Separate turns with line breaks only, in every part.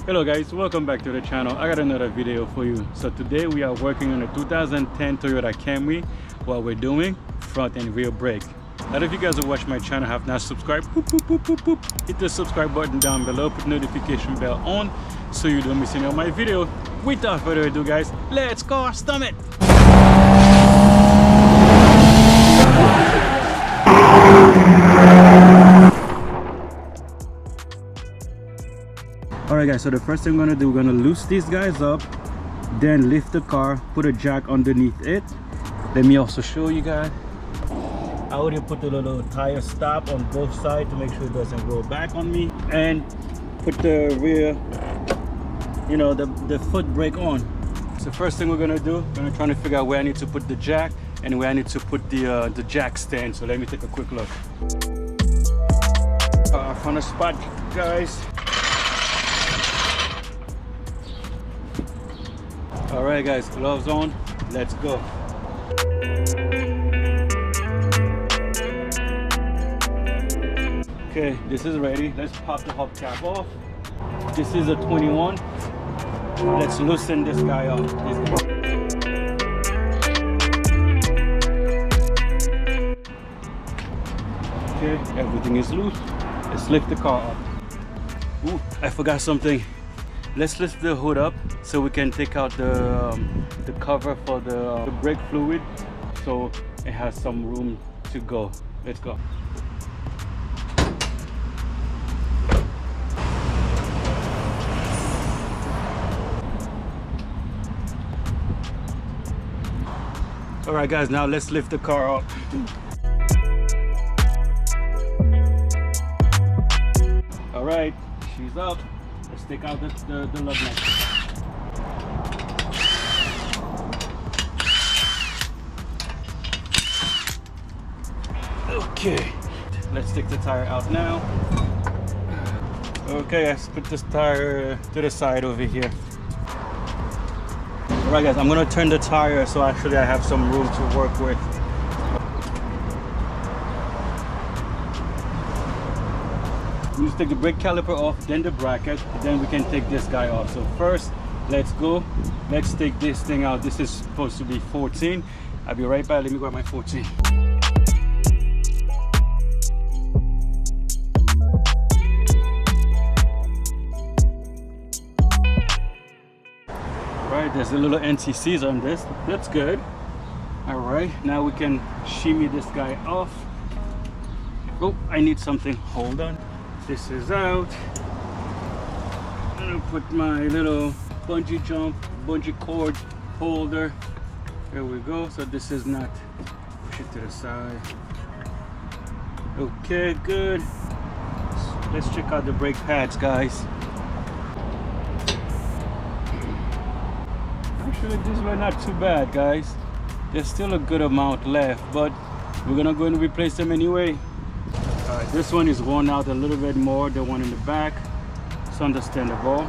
Hello guys, welcome back to the channel. I got another video for you. So today we are working on a 2010 Toyota Camry. What we're doing, front and rear brake. A lot of you guys who watch my channel have not subscribed. Hit the subscribe button down below, put notification bell on so you don't miss any of my video. Without further ado guys, let's custom it. Alright guys, so the first thing we're gonna do, we're gonna loose these guys up, then lift the car, put a jack underneath it. Let me also show you guys. I already put the little tire stop on both sides to make sure it doesn't roll back on me, and put the rear, you know, the foot brake on. So first thing we're gonna do, we're gonna try to figure out where I need to put the jack and where I need to put the jack stand. So let me take a quick look. Found a spot, guys. All right guys, gloves on, let's go. Okay, this is ready. Let's pop the hubcap off. This is a 21. Let's loosen this guy up. Okay, everything is loose. Let's lift the car up. Ooh, I forgot something. Let's lift the hood up so we can take out the cover for the brake fluid, so it has some room to go. Let's go. All right guys, now let's lift the car up. All right, she's up. Let's take out the lug nut. Okay, let's take the tire out now. Okay, let's put this tire to the side over here. Alright guys, I'm gonna turn the tire so actually I have some room to work with. We just take the brake caliper off, then the bracket, then we can take this guy off. So first, let's go. Let's take this thing out. This is supposed to be 14. I'll be right back. Let me grab my 14. Alright, there's a little NTCs on this. That's good. Alright, now we can shimmy this guy off. Oh, I need something. Hold on. This is out. I'm gonna put my little bungee cord holder. There we go. So this is not, push it to the side. Okay, good. Let's check out the brake pads, guys. Actually, these were not too bad, guys. There's still a good amount left, but we're gonna go and replace them anyway. This one is worn out a little bit more than one in the back. It's understandable.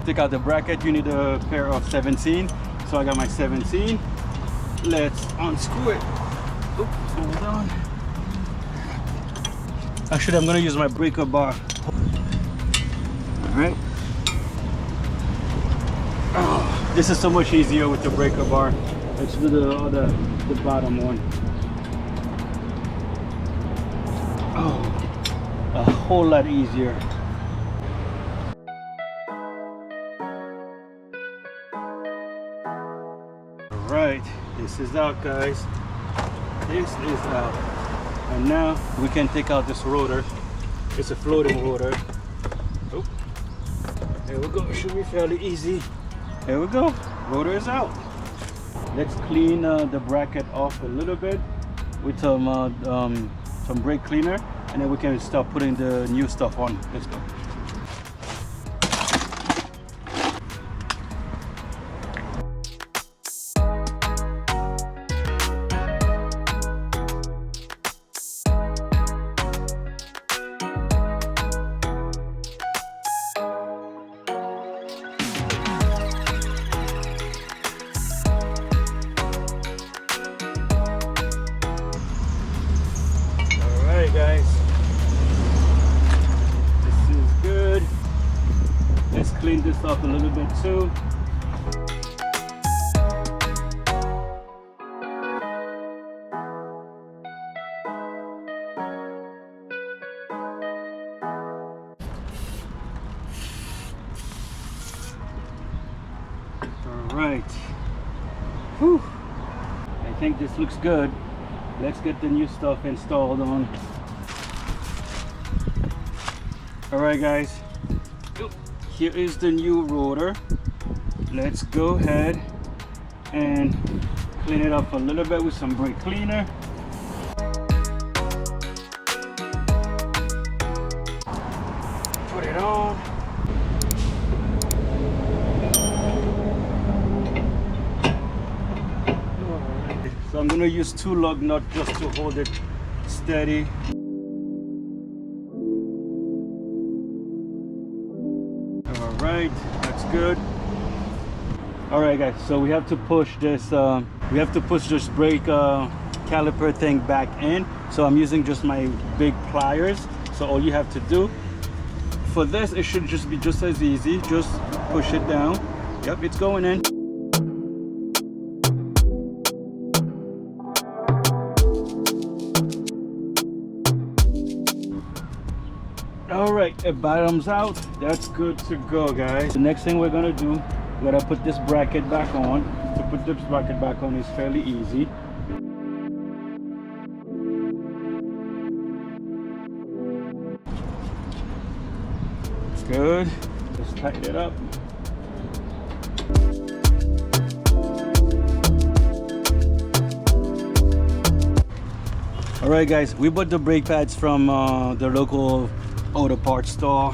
Take out the bracket, you need a pair of 17. So I got my 17. Let's unscrew it. Oops, hold on. Actually, I'm gonna use my breaker bar. All right. Oh, this is so much easier with the breaker bar. Let's do the bottom one. Oh, a whole lot easier. All right, this is out, guys. This is out. And now we can take out this rotor. It's a floating rotor. Oh, there we go. It should be fairly easy. There we go. Rotor is out. Let's clean the bracket off a little bit with some brake cleaner, and then we can start putting the new stuff on. Let's go. Guys, this is clean this up a little bit too. Alright. Whew. I think this looks good. Let's get the new stuff installed on. Alright guys, here is the new rotor. Let's go ahead and clean it up a little bit with some brake cleaner. Put it on. So I'm going to use 2 lug nuts just to hold it steady. Alright, that's good. Alright guys, so we have to push this brake caliper thing back in. So I'm using just my big pliers. So all you have to do for this, it should just be just as easy. Just push it down. Yep, it's going in. Alright, it bottoms out. That's good to go, guys. The next thing we're gonna do, we're gonna put this bracket back on. To put this bracket back on is fairly easy. Good. Just tighten it up. Alright guys, we bought the brake pads from the local auto parts store,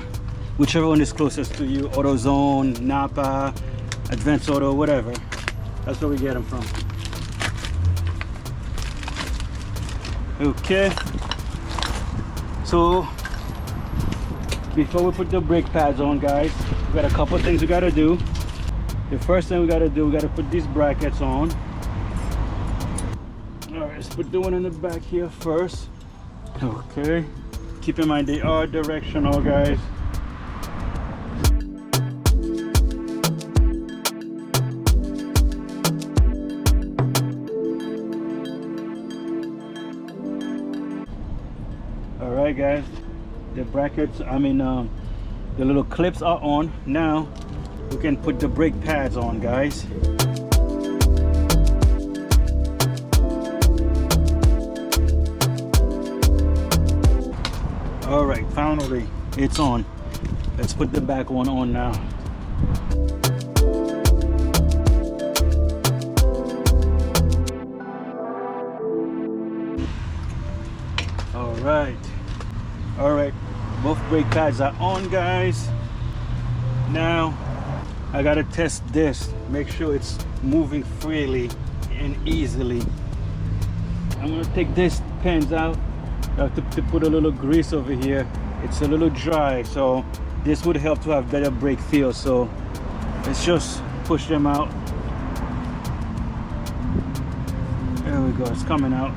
whichever one is closest to you. AutoZone, Napa, Advanced Auto, whatever. That's where we get them from. Okay, so before we put the brake pads on, guys, we got a couple things we got to do. The first thing we got to do, we got to put these brackets on. Alright, let's put the one in the back here first. Okay, keep in mind they are directional, guys. Alright guys, the brackets, the little clips are on. Now we can put the brake pads on, guys. All right, finally it's on. Let's put the back one on now. All right, both brake pads are on, guys. Now I gotta test this, make sure it's moving freely and easily. I'm gonna take this pins out. I have to put a little grease over here. It's a little dry, so this would help to have better brake feel. So let's just push them out. There we go, it's coming out.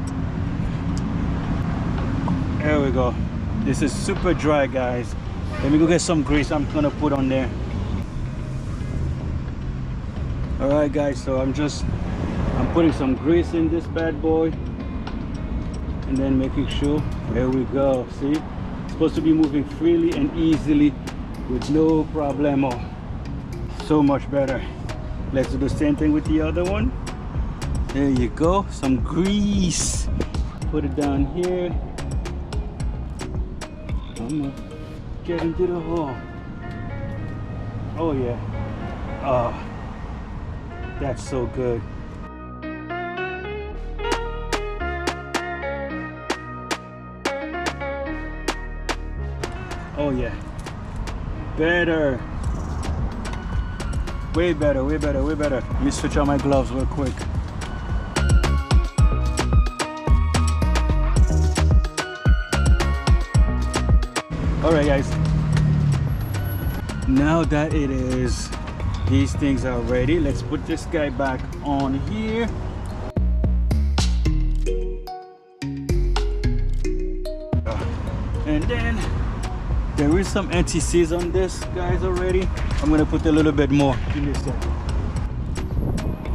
There we go. This is super dry, guys. Let me go get some grease I'm gonna put on there. All right guys, so I'm putting some grease in this bad boy. And then making sure, there we go, see? It's supposed to be moving freely and easily with no problemo. So much better. Let's do the same thing with the other one. There you go, some grease. Put it down here. I'm gonna get into the hole. Oh yeah. Oh, that's so good. Oh yeah, better, way better, way better, way better. Let me switch out my gloves real quick. All right guys, now that these things are ready, let's put this guy back on here. And then There is some anti-seize on this, guys, already. I'm gonna put a little bit more. Give me a second.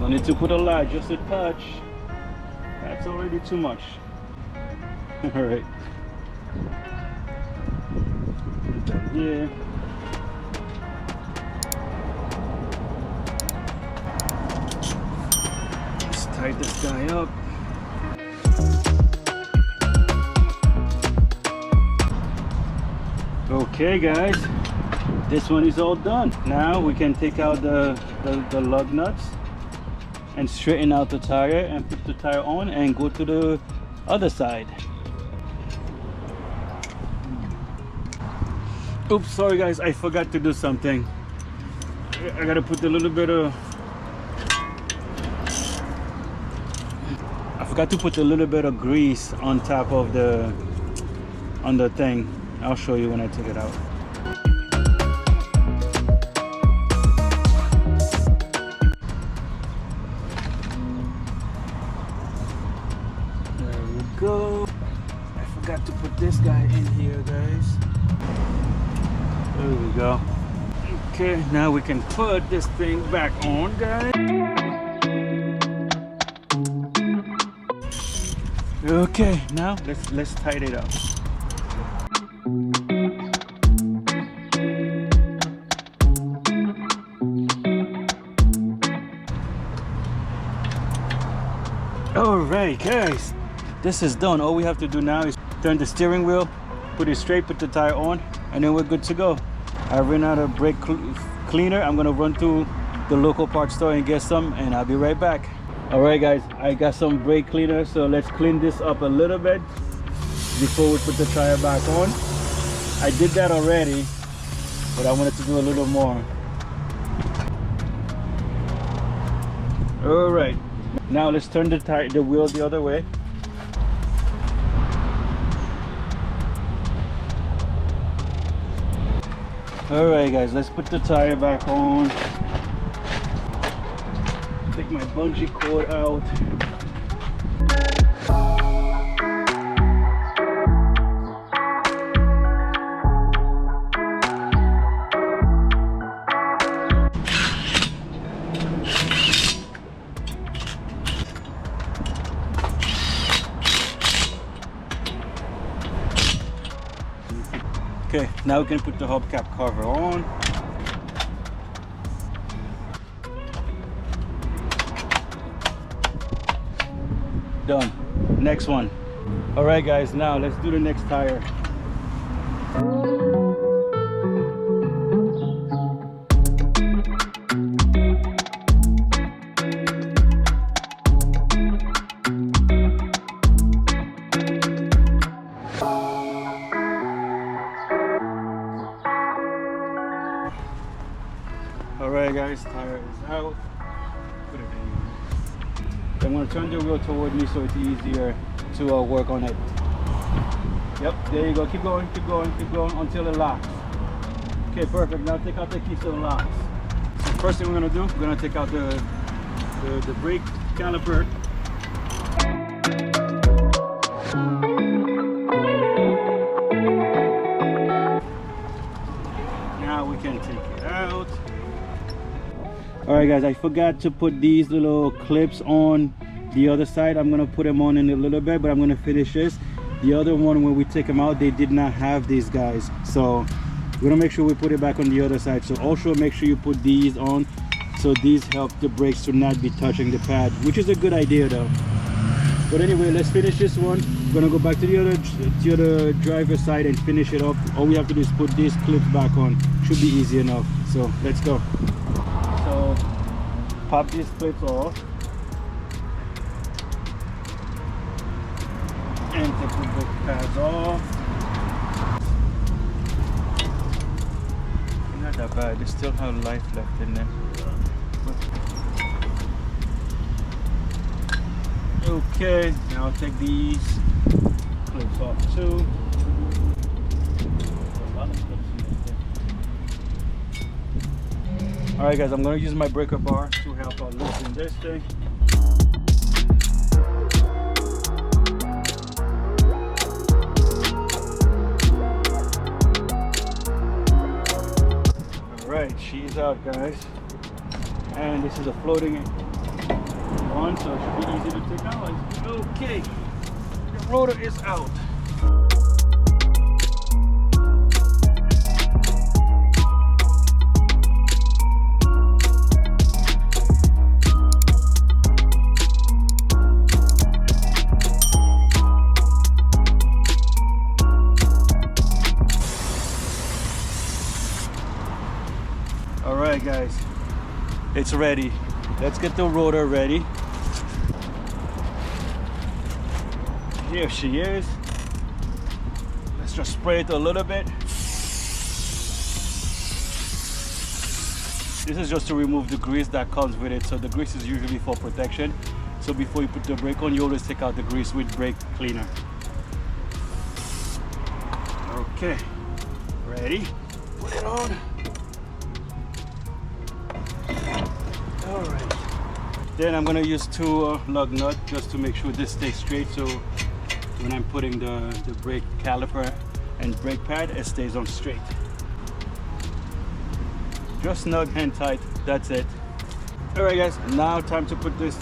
Don't need to put a lot, just a touch. That's already too much. All right. Put that here. Let's tighten this guy up. Okay, guys, this one is all done. Now we can take out the lug nuts and straighten out the tire and put the tire on and go to the other side. Oops, sorry guys, I forgot to do something. I gotta put a little bit of, I forgot to put a little bit of grease on top of the thing. I'll show you when I take it out. There we go. I forgot to put this guy in here, guys. There we go. Okay, now we can put this thing back on, guys. Okay, now let's tighten it up. Alright guys, this is done. All we have to do now is turn the steering wheel, put it straight, put the tire on, and then we're good to go. I ran out of brake cleaner. I'm gonna run to the local parts store and get some, and I'll be right back. Alright guys, I got some brake cleaner, so let's clean this up a little bit before we put the tire back on. I did that already, but I wanted to do a little more. Alright, now let's turn the wheel the other way. Alright guys, let's put the tire back on. Take my bungee cord out. Okay, now we can put the hubcap cover on. Done. Next one. All right guys, now let's do the next tire. Alright guys, tire is out. Put it in. I'm going to turn the wheel toward me so it's easier to work on it. Yep, there you go. Keep going, keep going, keep going until it locks. Okay, perfect. Now take out the key so it locks. So first thing we're going to do, we're going to take out the brake caliper. Now we can take it out. Alright guys, I forgot to put these little clips on the other side. I'm gonna put them on in a little bit, but I'm gonna finish this. The other one, when we take them out, they did not have these guys, so we're gonna make sure we put it back on the other side. So also make sure you put these on, so these help the brakes to not be touching the pad, which is a good idea though. But anyway, let's finish this one. We're gonna go back to the other driver's side and finish it up. All we have to do is put these clips back on. Should be easy enough. So let's go. So pop these clips off and take the brake pads off. Not that bad, they still have life left in them. Okay, now I'll take these clips off too. Alright guys, I'm going to use my breaker bar to help out loosen this thing. right, she's out, guys. And this is a floating one, so it should be easy to take out. Okay, the rotor is out. All right, guys, it's ready. Let's get the rotor ready. Here she is. Let's just spray it a little bit. This is just to remove the grease that comes with it. So the grease is usually for protection. So before you put the brake on, you always take out the grease with brake cleaner. Okay, ready? Put it on. All right. Then I'm gonna use two lug nuts just to make sure this stays straight. So when I'm putting the brake caliper and brake pad, it stays on straight. Just snug and tight, that's it. All right, guys, now time to put this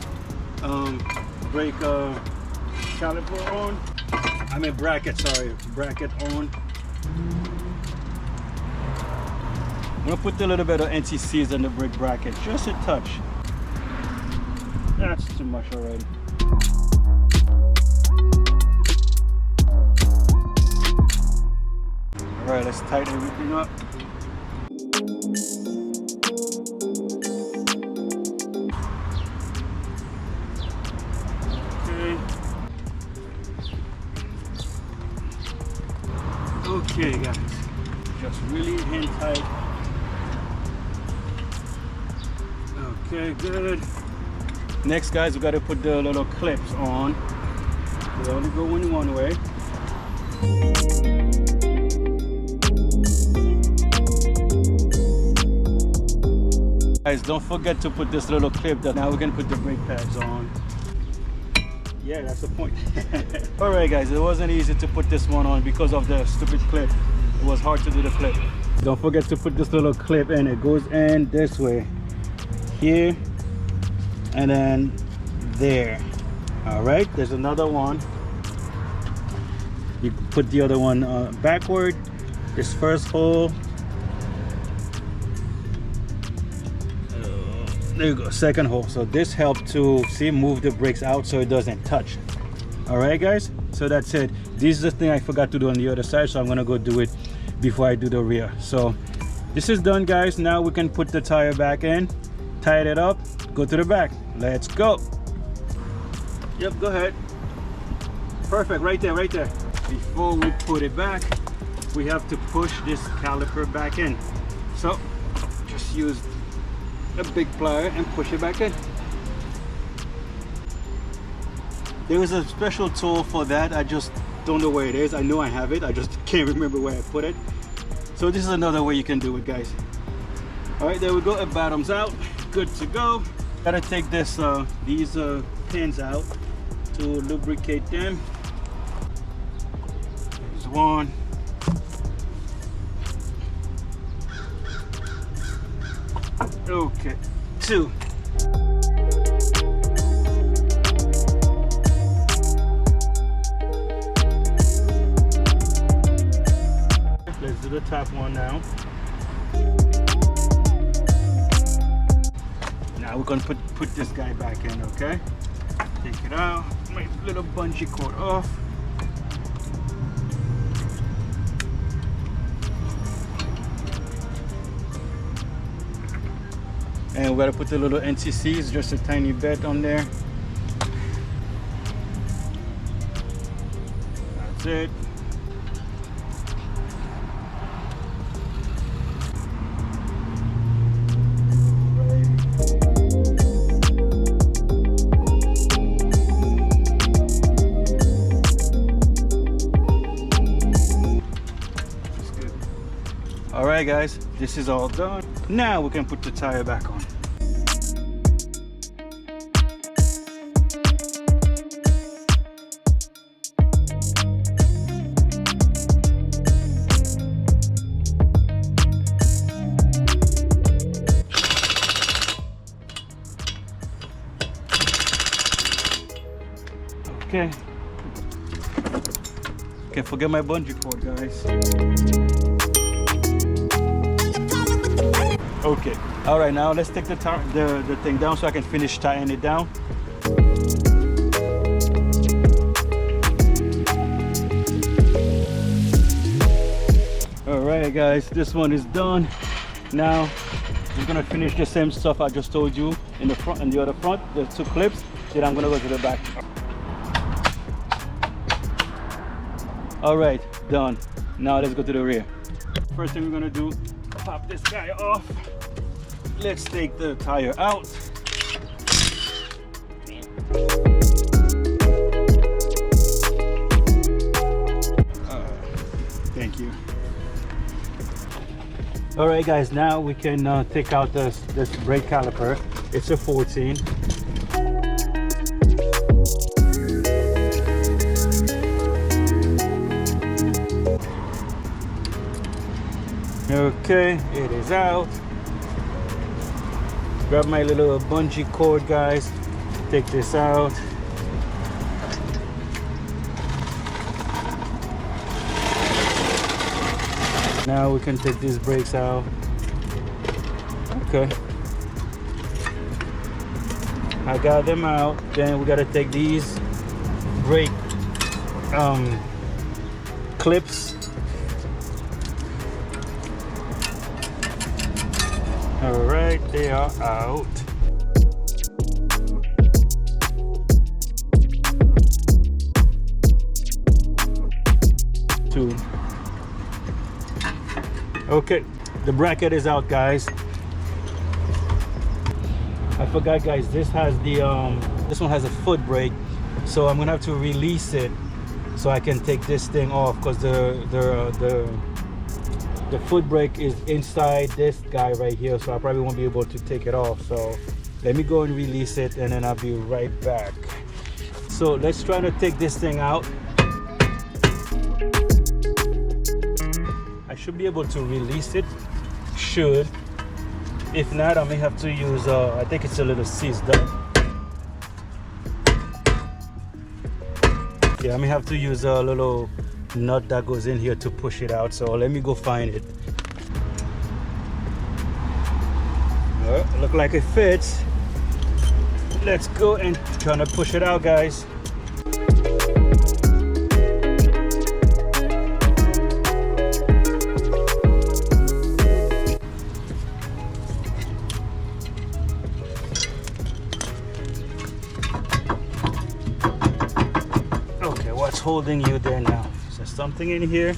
brake caliper on. I mean bracket, sorry, bracket on. I'm gonna put a little bit of NTCs on the brake bracket, just a touch. That's too much already. All right, let's tighten everything up. Okay, guys, just really hand tight. Okay, good. Next, guys, we got to put the little clips on. They only go in one way. Guys, don't forget to put this little clip that now we can put the brake pads on. Yeah, that's the point. All right, guys, it wasn't easy to put this one on because of the stupid clip. It was hard to do the clip. Don't forget to put this little clip in. It goes in this way, here, and then there. All right, there's another one. You put the other one backward. This first hole. There you go, second hole. So this helps to see move the brakes out so it doesn't touch. All right, guys, so that's it. This is the thing I forgot to do on the other side, so I'm gonna go do it before I do the rear. So this is done, guys. Now we can put the tire back in, tie it up, go to the back. Let's go. Yep, go ahead. Perfect, right there, right there. Before we put it back, we have to push this caliper back in. So just use a big plier and push it back in. There is a special tool for that. I just don't know where it is. I know I have it, I just can't remember where I put it. So this is another way you can do it, guys. All right, there we go. It bottoms out, good to go. Gotta take this these pins out to lubricate them. There's one. Okay, two. Let's do the top one now. Now we're gonna put this guy back in, okay? Take it out, my little bungee cord off. And we gotta put the little NTCs, just a tiny bit on there. That's it. All right, guys, this is all done. Now we can put the tire back on. Okay. Okay, forget my bungee cord, guys. Okay. All right, now let's take the thing down so I can finish tying it down. All right, guys, this one is done. Now we're gonna finish the same stuff I just told you in the front and the other front, the two clips. Then I'm gonna go to the back. All right, done. Now let's go to the rear. First thing we're gonna do, pop this guy off. Let's take the tire out. Thank you. All right, guys, now we can take out this brake caliper. It's a 14. Okay, it is out. Grab my little bungee cord, guys. Take this out. Now we can take these brakes out. Okay. I got them out. Then we gotta take these brake clips. All right, they are out. Two. Okay, the bracket is out, guys. I forgot, guys, this has the this one has a foot brake, so I'm gonna have to release it so I can take this thing off, because the foot brake is inside this guy right here, so I probably won't be able to take it off. So let me go and release it, and then I'll be right back. So let's try to take this thing out. I should be able to release it. Should. If not, I may have to use I think it's a little seized up. Yeah, I may have to use a little nut that goes in here to push it out. So let me go find it. Look like it fits. Let's go and try to push it out, guys. Okay, what's holding you there now? Is there something in here?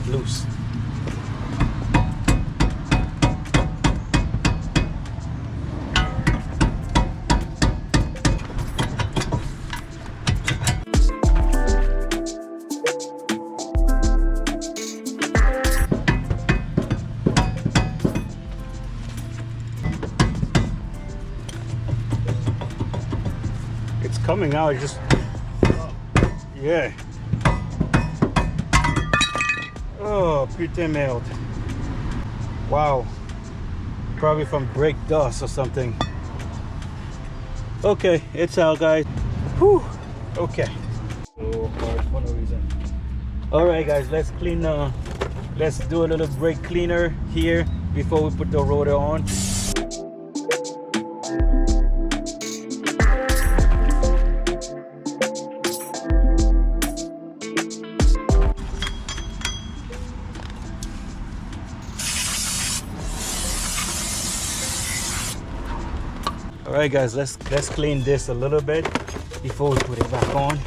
Loose. It's coming out, just yeah. Oh, putain merde. Wow. Probably from brake dust or something. Okay, it's out, guys. Whew. Okay. So hard for no reason. Alright, guys, let's clean let's do a little brake cleaner here before we put the rotor on. All right, guys, let's clean this a little bit before we put it back on.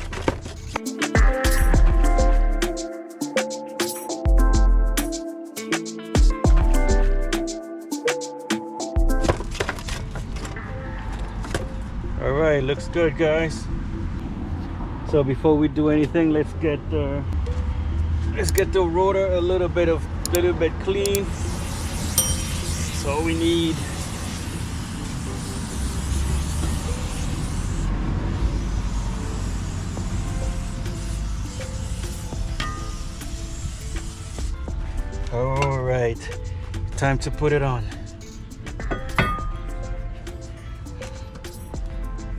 right, looks good, guys. So before we do anything, let's get the rotor a little bit clean. That's all we need. All right, time to put it on.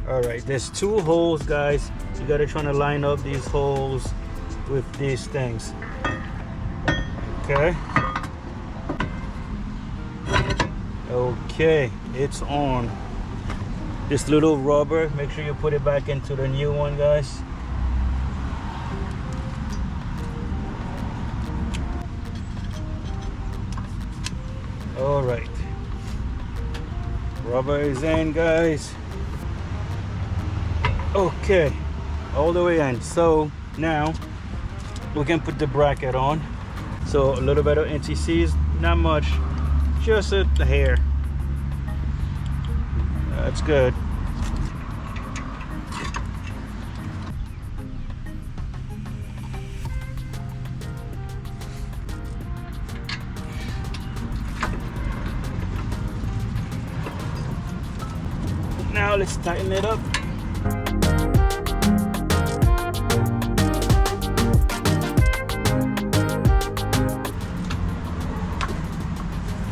All right, there's 2 holes, guys. You gotta try to line up these holes with these things. Okay. Okay, it's on. This little rubber, make sure you put it back into the new one, guys. All right, rubber is in, guys. Okay, all the way in. So now we can put the bracket on. So a little bit of NTCs, not much, just a hair. That's good. Now let's tighten it up.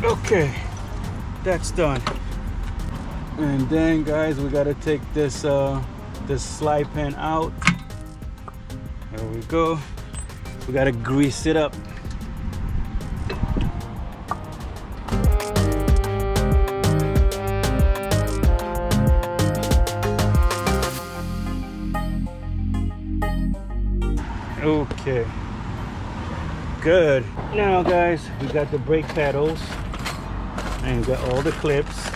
Okay, that's done. And then, guys, we gotta take this this slide pen out. There we go. We gotta grease it up. Okay, good. Now, guys, we got the brake pedals and got all the clips.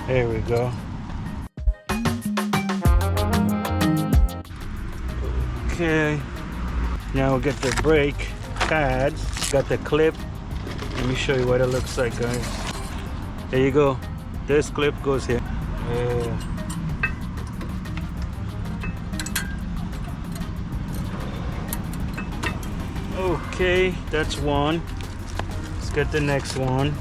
There we go. Okay, now we'll get the brake pads. Got the clip. Let me show you what it looks like, guys. There you go. This clip goes here. Okay, that's one. Let's get the next one.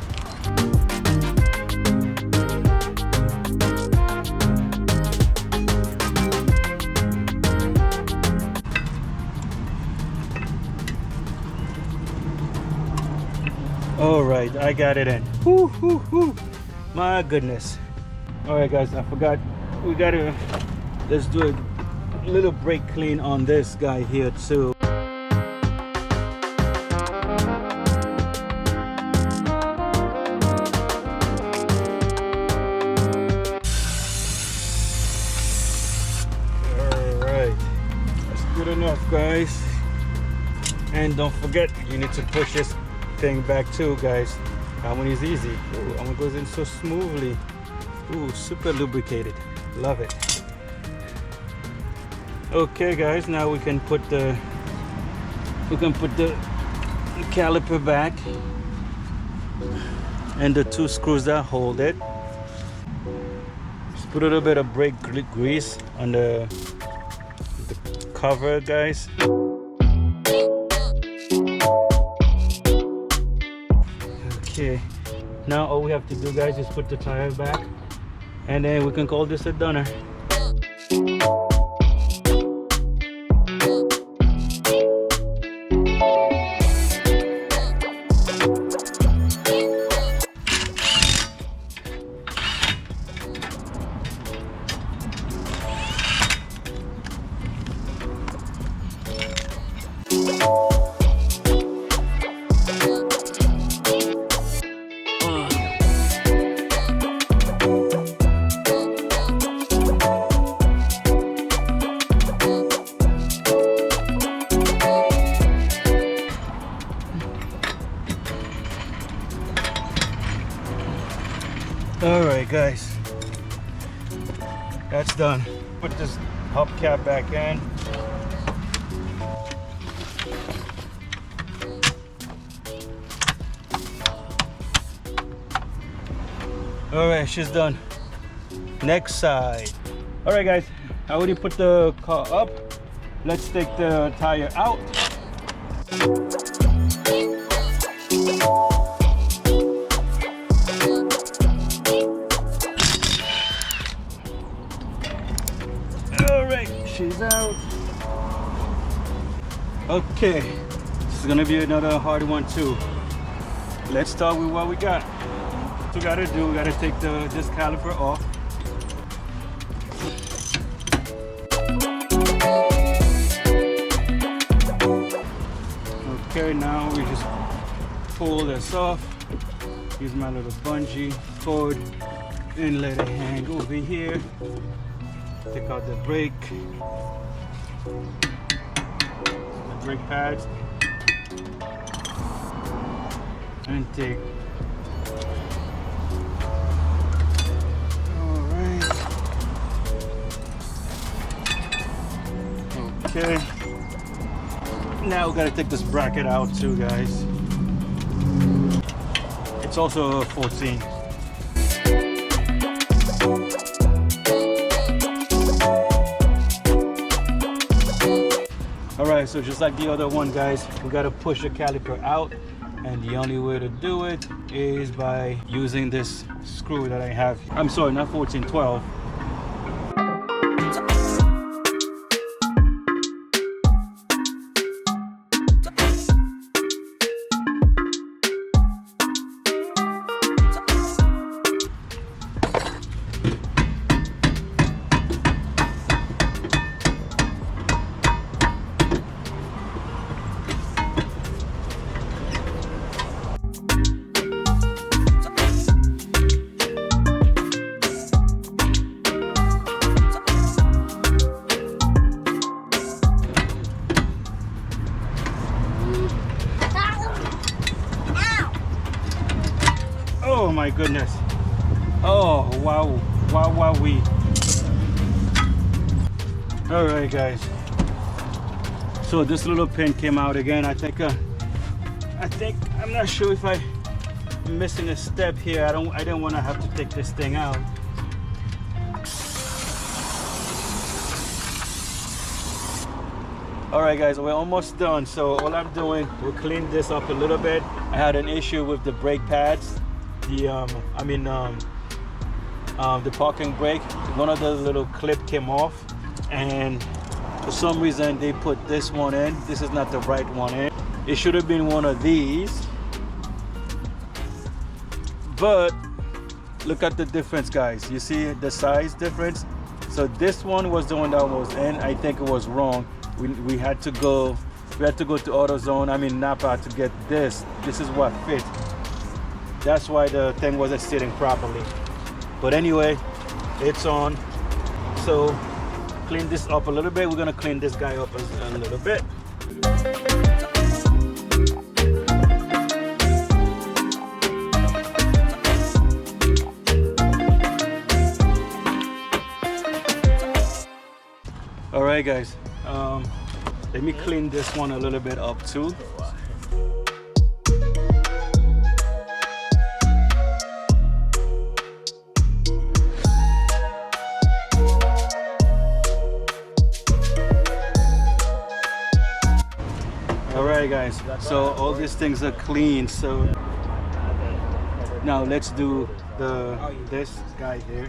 All right, I got it in. Whoo, whoo, whoo. My goodness. All right, guys, I forgot. Let's do a little brake clean on this guy here too. Good enough, guys. And don't forget, you need to push this thing back too, guys. That one is easy. Ooh, that one goes in so smoothly. Ooh, super lubricated. Love it. Okay, guys, now we can put the caliper back and the 2 screws that hold it. Just put a little bit of brake grease on the cover, guys. Okay, now all we have to do, guys, is put the tire back and then we can call this a doner. All right, guys, that's done. Put this hubcap back in. All right, she's done. Next side. All right, guys, I already put the car up. Let's take the tire out. All right, she's out. Okay, this is gonna be another hard one too. Let's start with what we got. What we gotta do, we gotta take this caliper off. Okay, now we just pull this off. Use my little bungee cord and let it hang over here. Take out the brake pads, and take. All right. Okay. Now we gotta take this bracket out too, guys. It's also a 14. Alright, so just like the other one, guys, we gotta push the caliper out, and the only way to do it is by using this screw that I have. I'm sorry, not 14, 12. Oh my goodness. Oh wow, wow, wow, wee. All right, guys, so this little pin came out again. I think I'm not sure if I'm missing a step here. I didn't want to have to take this thing out. All right, guys, we're almost done. So all I'm doing, we'll clean this up a little bit. I had an issue with the brake pads. The parking brake, one of the little clip came off, and for some reason they put this one in. This is not the right one in. It should have been one of these, but look at the difference, guys. You see the size difference? So this one was the one that was in. I think it was wrong. We had to go to AutoZone, Napa, to get this. This is what fit. That's why the thing wasn't sitting properly. But anyway, it's on. So clean this up a little bit. We're gonna clean this guy up a little bit. All right, guys. Let me clean this one a little bit up too. Alright, guys, so all these things are clean. So now let's do this guy here.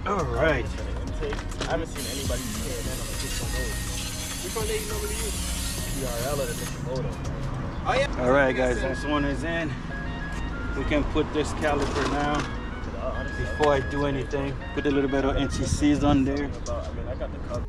Alright.
I haven't seen anybody say that on a different road. Which one they normally use? PRL or the Toyota? Oh yeah.
Alright, guys, this one is in. We can put this caliper now. Before I do anything, put a little bit of NTCs on there.
I got the cover.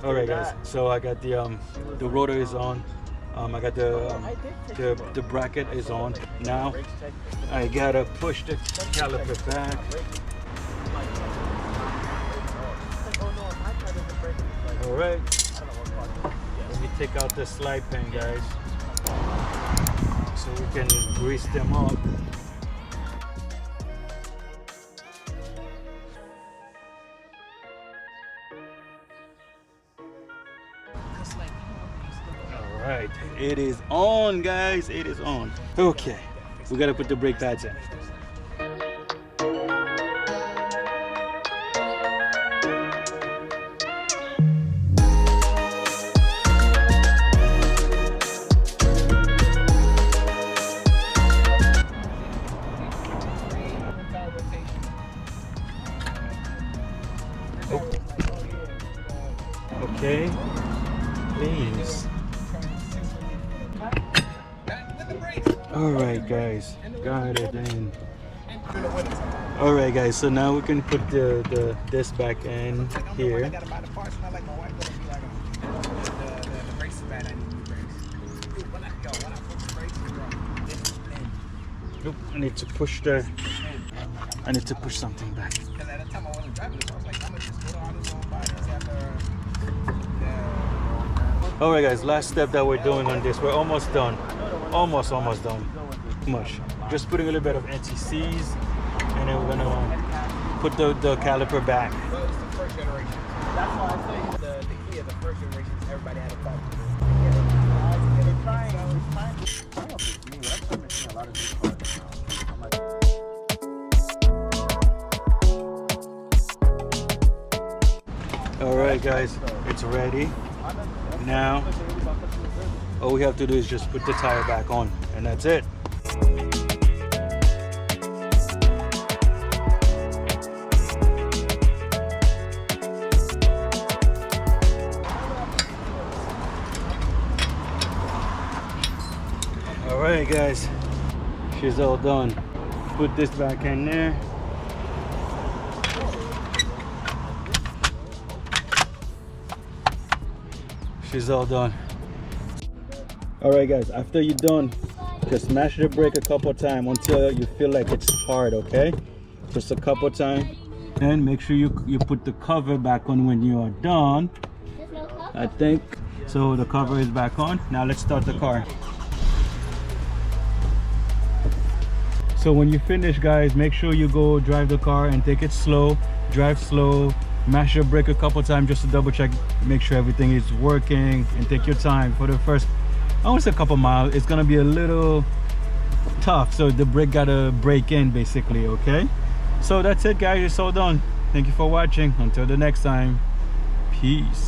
Alright, guys, so I got the rotor is on. I got the bracket is on now. I gotta push the caliper back. All right, let me take out the slide pen, guys, so we can grease them up. All right, it is on, guys. It is on. Okay, we gotta put the brake pads in. Okay, please. All right, guys, got it in. All right, guys, so now we can put this back in here. Nope, I need to push something back. All right, guys, last step that we're doing on this, we're almost done. Almost done. Much. Just putting a little bit of anti-seize, and then we're gonna put the caliper back.
Well, it's the first generation. That's why I say the key of the first generation is everybody had a problem.
All right, guys, it's ready. Now, all we have to do is just put the tire back on, and that's it. All right, guys, she's all done. Put this back in there. She's all done. All right, guys, after you're done, just smash the brake a couple times until you feel like it's hard, okay? Just a couple times. And make sure you put the cover back on when you are done. I think so. The cover is back on. Now let's start the car. So when you finish, guys, make sure you go drive the car and take it slow. Drive slow. Mash your brake a couple times just to double check, make sure everything is working, and take your time for the first, I want to say a couple miles. It's gonna be a little tough, so the brake gotta break in basically, okay? So that's it, guys, it's all done. Thank you for watching. Until the next time, peace.